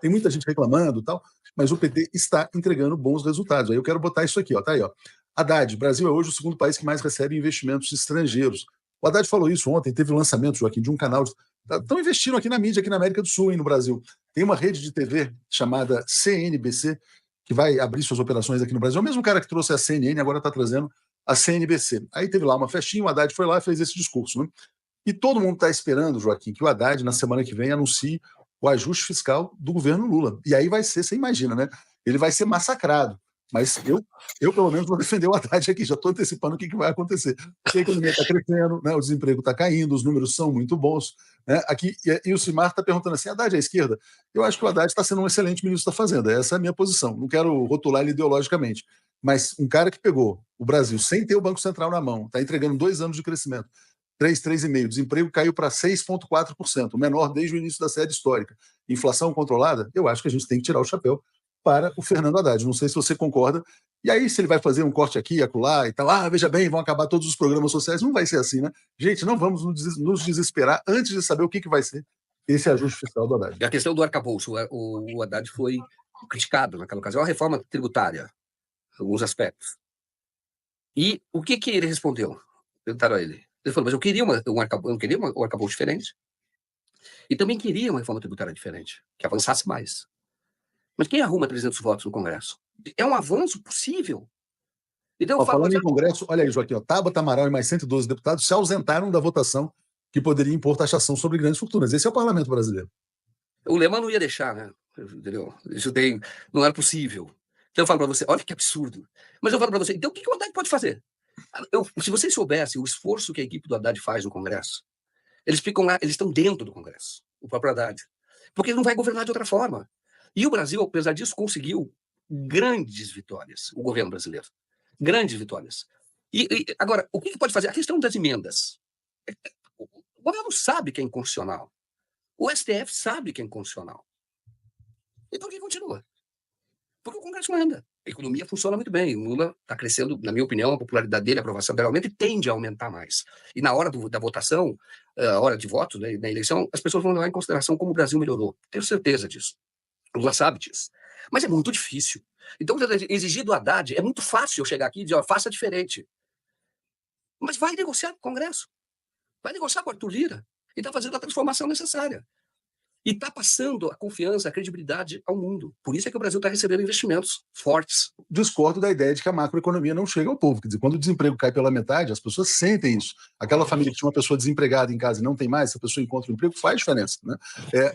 Tem muita gente reclamando e tal, mas o PT está entregando bons resultados. Aí eu quero botar isso aqui, ó, tá aí, ó. Haddad, Brasil é hoje o segundo país que mais recebe investimentos estrangeiros. O Haddad falou isso ontem, teve o lançamento, Joaquim, de um canal. Estão investindo aqui na mídia, aqui na América do Sul, hein, no Brasil. Tem uma rede de TV chamada CNBC, que vai abrir suas operações aqui no Brasil. É o mesmo cara que trouxe a CNN, agora está trazendo a CNBC. Aí teve lá uma festinha, o Haddad foi lá e fez esse discurso, né? E todo mundo está esperando, Joaquim, que o Haddad, na semana que vem, anuncie o ajuste fiscal do governo Lula. E aí vai ser, você imagina, né? Ele vai ser massacrado. Mas eu pelo menos, vou defender o Haddad aqui, já estou antecipando o que vai acontecer. Porque a economia está crescendo, né? O desemprego está caindo, os números são muito bons. Né? Aqui, e o Simar está perguntando assim, Haddad é a esquerda? Eu acho que o Haddad está sendo um excelente ministro da Fazenda, essa é a minha posição. Não quero rotular ele ideologicamente. Mas um cara que pegou o Brasil sem ter o Banco Central na mão, está entregando 2 anos de crescimento, 3,5%. Desemprego caiu para 6,4%, o menor desde o início da série histórica. Inflação controlada, eu acho que a gente tem que tirar o chapéu para o Fernando Haddad. Não sei se você concorda. E aí, se ele vai fazer um corte aqui e acolá e tal, veja bem, vão acabar todos os programas sociais. Não vai ser assim, né? Gente, não vamos nos desesperar antes de saber o que vai ser esse ajuste fiscal do Haddad. E a questão do arcabouço, o Haddad foi criticado naquela ocasião, a reforma tributária, alguns aspectos. E o que ele respondeu? Perguntaram a ele. Ele falou, mas eu queria um arcabouço diferente. E também queria uma reforma tributária diferente, que avançasse mais. Mas quem arruma 300 votos no Congresso? É um avanço possível. Então, falando em Congresso, olha aí, Joaquim, Tabata Amaral e mais 112 deputados se ausentaram da votação que poderia impor taxação sobre grandes fortunas. Esse é o parlamento brasileiro. O Lema não ia deixar, né? Entendeu? Isso não era possível. Então eu falo para você, olha que absurdo. Mas eu falo para você, então o que o Haddad pode fazer? Se vocês soubessem o esforço que a equipe do Haddad faz no Congresso, eles ficam lá, eles estão dentro do Congresso, o próprio Haddad. Porque ele não vai governar de outra forma. E o Brasil, apesar disso, conseguiu grandes vitórias, o governo brasileiro. Grandes vitórias. Agora, o que pode fazer? A questão das emendas. O governo sabe que é inconstitucional. O STF sabe que é inconstitucional. E por que continua? Porque o Congresso manda. A economia funciona muito bem. O Lula está crescendo, na minha opinião, a popularidade dele, a aprovação dele aumenta e tende a aumentar mais. E na hora da votação, a hora de voto, né, na eleição, as pessoas vão levar em consideração como o Brasil melhorou. Tenho certeza disso. O Lula sabe disso. Mas é muito difícil. Então, exigir do Haddad, é muito fácil eu chegar aqui e dizer, faça diferente. Mas vai negociar com o Congresso. Vai negociar com o Arthur Lira. E está fazendo a transformação necessária. E está passando a confiança, a credibilidade ao mundo. Por isso é que o Brasil está recebendo investimentos fortes. Discordo da ideia de que a macroeconomia não chega ao povo. Quer dizer, quando o desemprego cai pela metade, as pessoas sentem isso. Aquela família que tinha uma pessoa desempregada em casa e não tem mais, essa pessoa encontra um emprego, faz diferença. Né?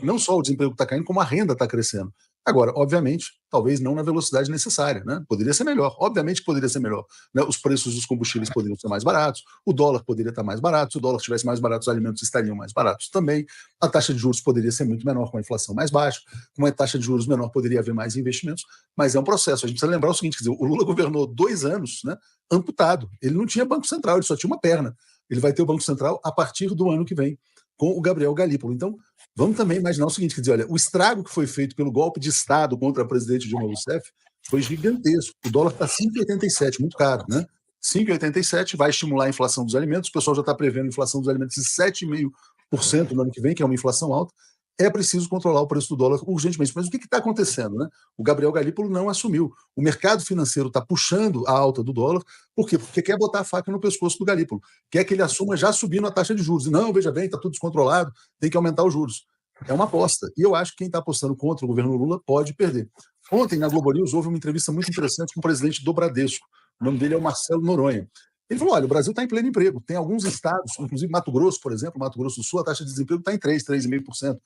Não só o desemprego está caindo, como a renda está crescendo. Agora, obviamente, talvez não na velocidade necessária, né? Poderia ser melhor, obviamente que poderia ser melhor. Né? Os preços dos combustíveis poderiam ser mais baratos, o dólar poderia estar mais barato, se o dólar estivesse mais barato, os alimentos estariam mais baratos também, a taxa de juros poderia ser muito menor com a inflação mais baixa, com uma taxa de juros menor poderia haver mais investimentos, mas é um processo. A gente precisa lembrar o seguinte, quer dizer, o Lula governou 2 anos, né, amputado, ele não tinha Banco Central, ele só tinha uma perna. Ele vai ter o Banco Central a partir do ano que vem, com o Gabriel Galípolo. Então, vamos também imaginar o seguinte, quer dizer, olha, o estrago que foi feito pelo golpe de Estado contra a presidente Dilma Rousseff foi gigantesco. O dólar está 5,87, muito caro, né? 5,87 vai estimular a inflação dos alimentos, o pessoal já está prevendo a inflação dos alimentos de 7,5% no ano que vem, que é uma inflação alta. É preciso controlar o preço do dólar urgentemente. Mas o que está acontecendo? Né? O Gabriel Galípolo não assumiu. O mercado financeiro está puxando a alta do dólar. Por quê? Porque quer botar a faca no pescoço do Galípolo. Quer que ele assuma já subindo a taxa de juros. E não, veja bem, está tudo descontrolado, tem que aumentar os juros. É uma aposta. E eu acho que quem está apostando contra o governo Lula pode perder. Ontem, na Globo News, houve uma entrevista muito interessante com o presidente do Bradesco. O nome dele é o Marcelo Noronha. Ele falou, olha, o Brasil está em pleno emprego. Tem alguns estados, inclusive Mato Grosso, por exemplo, Mato Grosso do Sul, a taxa de desemprego está em 3,5%.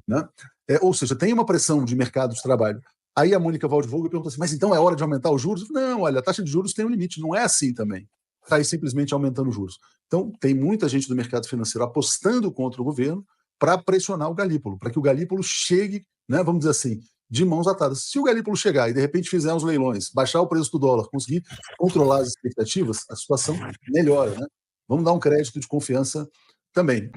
Né? Ou seja, tem uma pressão de mercado de trabalho. Aí a Mônica Waldvogel perguntou assim, mas então é hora de aumentar os juros? Não, olha, a taxa de juros tem um limite, não é assim também. Está aí simplesmente aumentando os juros. Então, tem muita gente do mercado financeiro apostando contra o governo para pressionar o Galípolo, para que o Galípolo chegue, né, vamos dizer assim, de mãos atadas. Se o Galípolo chegar e, de repente, fizer uns leilões, baixar o preço do dólar, conseguir controlar as expectativas, a situação melhora. Né? Vamos dar um crédito de confiança também.